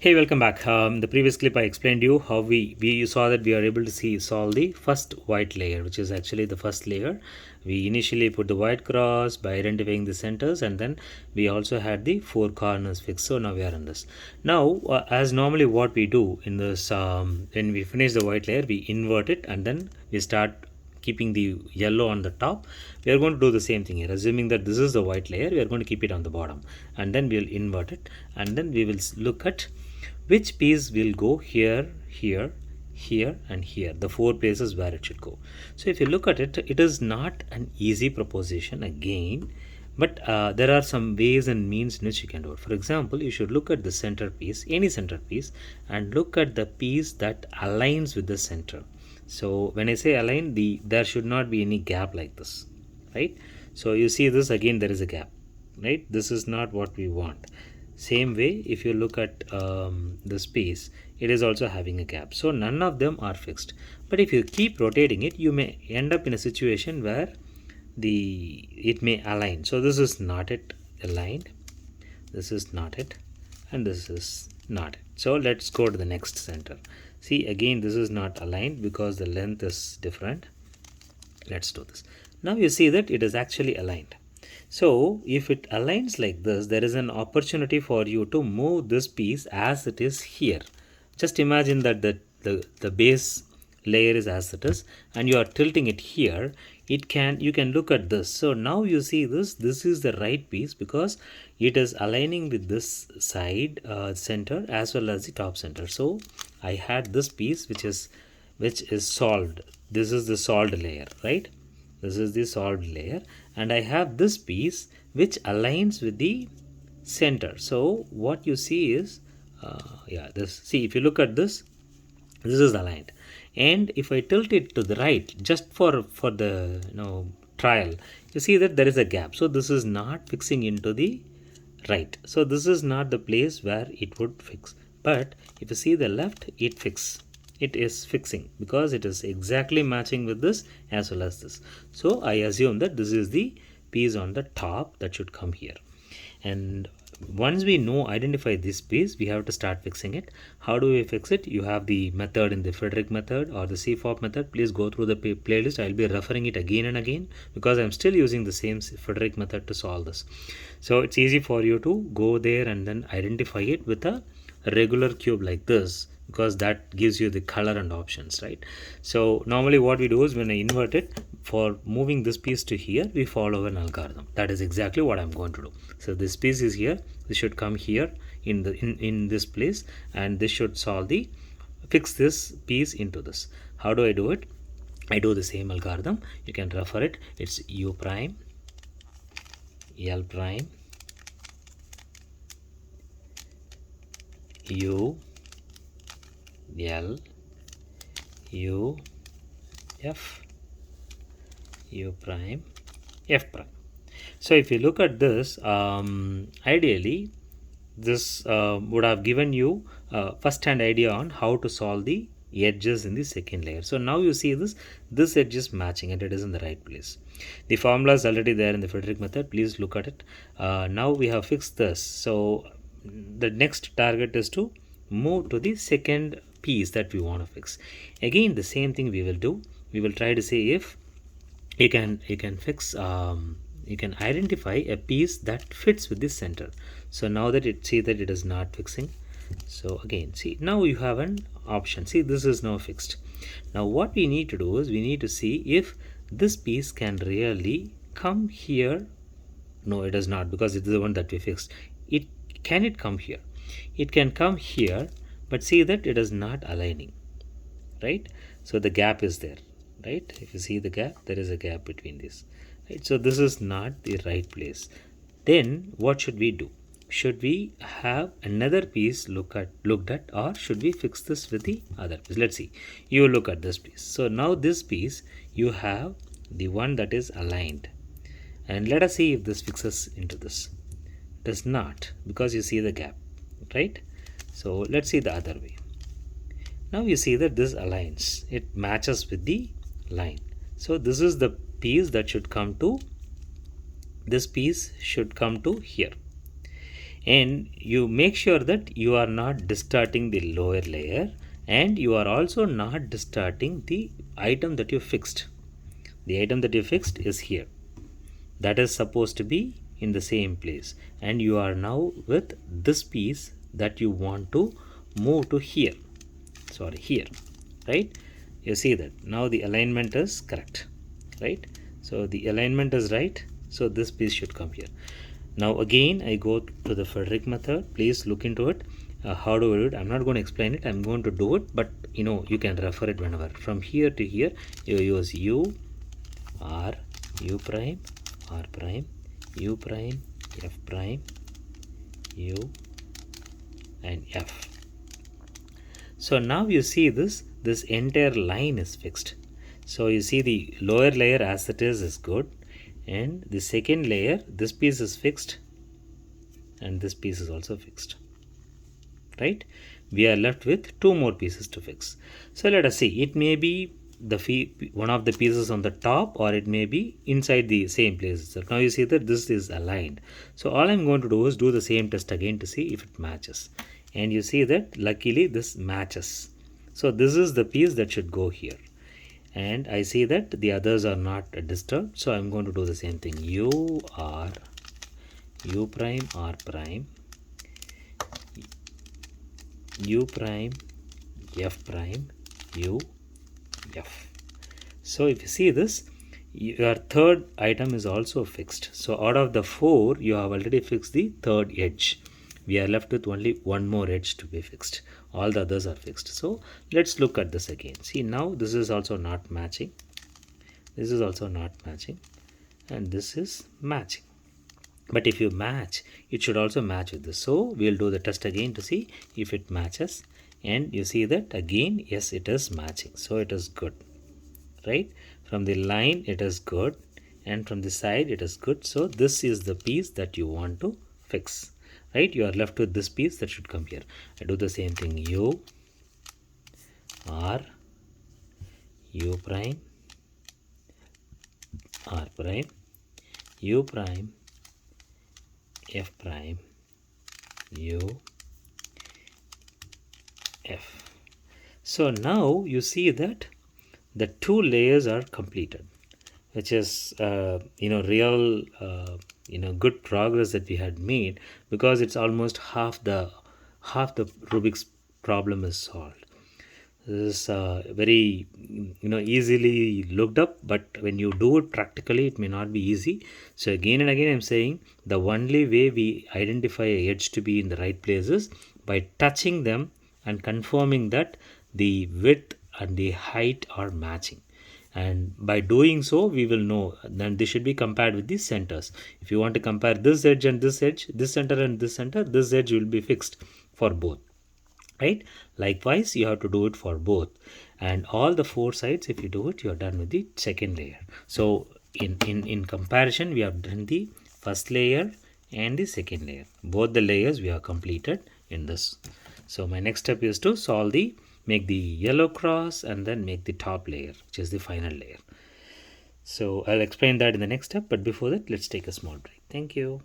Hey, welcome back. The previous clip I explained you how we saw that we are able to solve the first white layer, which is actually the first layer. We initially put the white cross by identifying the centers, and then we also had the four corners fixed. So now we are in this. Now, as normally what we do in this, when we finish the white layer, we invert it and then we start keeping the yellow on the top. We are going to do the same thing here. Assuming that this is the white layer, we are going to keep it on the bottom, and then we will invert it, and then we will look at which piece will go here, here, here and here, the four places where it should go. So if you look at it, it is not an easy proposition again, but there are some ways and means in which you can do it. For example, you should look at the center piece, any center piece, and look at the piece that aligns with the center. So when I say align, there should not be any gap like this, right? So you see this, again there is a gap, right? This is not what we want. Same way, if you look at this piece, it is also having a gap. So none of them are fixed. But if you keep rotating it, you may end up in a situation where it may align. So this is not it aligned, this is not it, and this is not it. So let's go to the next center. See, again this is not aligned because the length is different. Let's do this. Now you see that it is actually aligned. So if it aligns like this, there is an opportunity for you to move this piece as it is here. Just imagine that the base layer is as it is, and you are tilting it here. You can look at this. So now you see this is the right piece because it is aligning with this side center as well as the top center. So I had this piece which is solved. This is the solved layer, right? This is the solved layer, and I have this piece which aligns with the center. So what you see is see, if you look at this is aligned, and if I tilt it to the right just for the trial, you see that there is a gap. So this is not fixing into the right. So this is not the place where it would fix. But if you see the left, it is fixing because it is exactly matching with this as well as this. So I assume that this is the piece on the top that should come here. And once we identify this piece, we have to start fixing it. How do we fix it? You have the method in the Frederick method or the CFOP method. Please go through the playlist. I'll be referring it again and again because I'm still using the same Frederick method to solve this. So it's easy for you to go there and then identify it with a regular cube like this, because that gives you the color and options, right? So normally what we do is, when I invert it, for moving this piece to here, we follow an algorithm. That is exactly what I'm going to do. So this piece is here, this should come here in this place, and this should fix this piece into this. How do I do it? I do the same algorithm. You can refer it. It's U prime, L prime, U, L, U, F, U prime, F prime. So if you look at this, ideally this would have given you a first-hand idea on how to solve the edges in the second layer. So now you see this edge is matching and it is in the right place. The formula is already there in the Frederick method. Please look at it. Now we have fixed this. So the next target is to move to the second piece that we want to fix. Again, the same thing we will do. We will try to see if you can fix you can identify a piece that fits with this center. So now that it is not fixing. So again, see, now you have an option. See, this is now fixed. Now what we need to do is, we need to see if this piece can really come here. No, it does not, because it is the one that we fixed. Can it come here? It can come here, but see that it is not aligning, right? So the gap is there, right? If you see the gap, there is a gap between these, right? So this is not the right place. Then what should we do? Should we have another piece looked at, or should we fix this with the other piece? Let's see. You look at this piece. So now this piece, you have the one that is aligned, and let us see if this fixes into this. Does not, because you see the gap, right? So let's see the other way. Now you see that this aligns, it matches with the line. So this is the piece that should come to, this piece should come to here. and you make sure that you are not distorting the lower layer, and you are also not distorting the item that you fixed. The item that you fixed is here, that is supposed to be in the same place, and you are now with this piece that you want to move to here, sorry, here, right? You see that now the alignment is correct, right? So the alignment is right, so this piece should come here. Now again I go to the Frederick method. Please look into it. How do I do it? I'm not going to explain it, I'm going to do it, but you can refer it whenever. From here to here you use u, r, u prime, r prime, u prime, f prime, u, and f. So now you see this entire line is fixed. So you see the lower layer as it is good, and the second layer, this piece is fixed and this piece is also fixed, right? We are left with two more pieces to fix. So let us see, it may be one of the pieces on the top, or it may be inside the same place. So now you see that this is aligned. So all I'm going to do is do the same test again to see if it matches, and you see that luckily this matches. So this is the piece that should go here, and I see that the others are not disturbed. So I'm going to do the same thing, u prime, r prime, u prime, f prime, u, f. So if you see this, your third item is also fixed. So out of the 4 you have already fixed the third edge. We are left with only one more edge to be fixed. All the others are fixed. So let's look at this again. See, now this is also not matching, this is also not matching, and this is matching. But if you match, it should also match with this. So we'll do the test again to see if it matches, and you see that again, yes, it is matching. So it is good, right? From the line it is good, and from the side it is good. So this is the piece that you want to fix, right? You are left with this piece that should come here. I do the same thing, u, r, u prime, r prime, u prime, f prime, u, f. So now you see that the 2 layers are completed, which is real good progress that we had made, because it's almost half the Rubik's problem is solved. This is very easily looked up, but when you do it practically it may not be easy. So again and again I'm saying, the only way we identify a edge to be in the right places by touching them and confirming that the width and the height are matching, and by doing so we will know. Then they should be compared with the centers. If you want to compare this edge and this edge, this center and this center, this edge will be fixed for both, right? Likewise you have to do it for both, and all the 4 sides, if you do it, you are done with the second layer. So in comparison, we have done the first layer and the second layer. Both the layers we have completed in this. So my next step is to make the yellow cross and then make the top layer, which is the final layer. So I'll explain that in the next step, but before that let's take a small break. Thank you.